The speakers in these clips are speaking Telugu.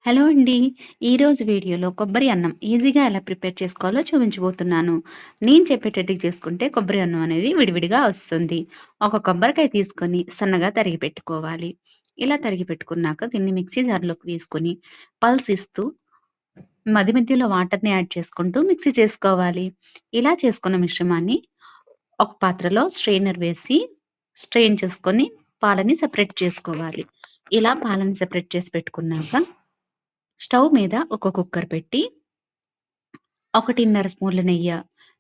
హలో అండి. ఈరోజు వీడియోలో కొబ్బరి అన్నం ఈజీగా ఎలా ప్రిపేర్ చేసుకోవాలో చూపించబోతున్నాను. నేను చెప్పేటట్టుగా చేసుకుంటే కొబ్బరి అన్నం అనేది విడివిడిగా వస్తుంది. ఒక కొబ్బరికాయ తీసుకొని సన్నగా తరిగి పెట్టుకోవాలి. ఇలా తరిగి పెట్టుకున్నాక దీన్ని మిక్సీ జార్‌లోకి వేసుకొని పల్స్ ఇస్తూ మధ్య మధ్యలో వాటర్‌ని యాడ్ చేసుకుంటూ మిక్సీ చేసుకోవాలి. ఇలా చేసుకున్న మిశ్రమాన్ని ఒక పాత్రలో స్ట్రెయినర్ వేసి స్ట్రెయిన్ చేసుకొని పాలని సెపరేట్ చేసుకోవాలి. ఇలా పాలని సెపరేట్ చేసి పెట్టుకున్నాక స్టవ్ మీద ఒక కుక్కర్ పెట్టి 1.5 స్పూన్ల నెయ్య,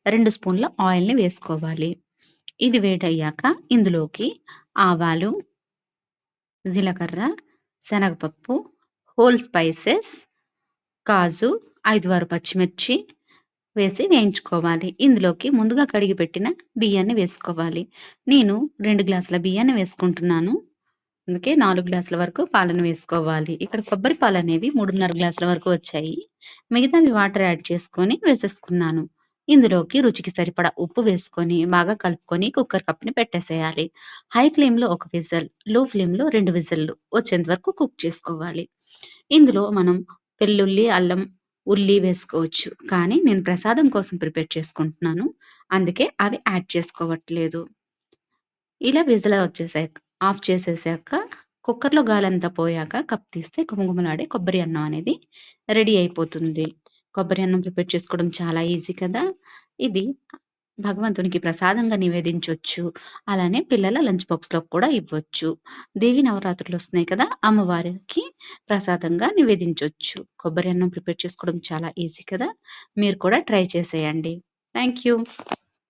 2 స్పూన్ల ఆయిల్‌ని వేసుకోవాలి. ఇది వేడయ్యాక ఇందులోకి ఆవాలు, జీలకర్ర, శనగపప్పు, హోల్ స్పైసెస్, కాజు, 5, 6 పచ్చిమిర్చి వేసి వేయించుకోవాలి. ఇందులోకి ముందుగా కడిగి పెట్టిన బియ్యాన్ని వేసుకోవాలి. నేను 2 గ్లాసుల బియ్యాన్ని వేసుకుంటున్నాను. అందుకే 4 గ్లాసుల వరకు పాలను వేసుకోవాలి. ఇక్కడ కొబ్బరి పాలనేవి 3:30 గ్లాసుల వరకు వచ్చాయి. మిగతావి వాటర్ యాడ్ చేసుకొని వేసేసుకున్నాను. ఇందులోకి రుచికి సరిపడా ఉప్పు వేసుకొని బాగా కలుపుకొని కుక్కర్ కప్పుని పెట్టేసేయాలి. హై ఫ్లేమ్‌లో ఒక విజిల్, లో ఫ్లేమ్‌లో 2 విజిల్లు వచ్చేంత వరకు కుక్ చేసుకోవాలి. ఇందులో మనం వెల్లుల్లి, అల్లం, ఉల్లి వేసుకోవచ్చు. కానీ నేను ప్రసాదం కోసం ప్రిపేర్ చేసుకుంటున్నాను. అందుకే అవి యాడ్ చేసుకోవట్లేదు. ఇలా విజిల్ వచ్చేసాక ఆఫ్ చేసేసాక కుక్కర్‌లో గాలంతా పోయాక కప్ తీస్తే గుమగుమలాడే కొబ్బరి అన్నం అనేది రెడీ అయిపోతుంది. కొబ్బరి అన్నం ప్రిపేర్ చేసుకోవడం చాలా ఈజీ కదా! ఇది భగవంతునికి ప్రసాదంగా నివేదించొచ్చు. అలానే పిల్లల లంచ్ బాక్స్‌లోకి కూడా ఇవ్వచ్చు. దేవి నవరాత్రులు వస్తున్నాయి కదా! అమ్మవారికి ప్రసాదంగా నివేదించొచ్చు. కొబ్బరి అన్నం ప్రిపేర్ చేసుకోవడం చాలా ఈజీ కదా! మీరు కూడా ట్రై చేసేయండి. Thank you.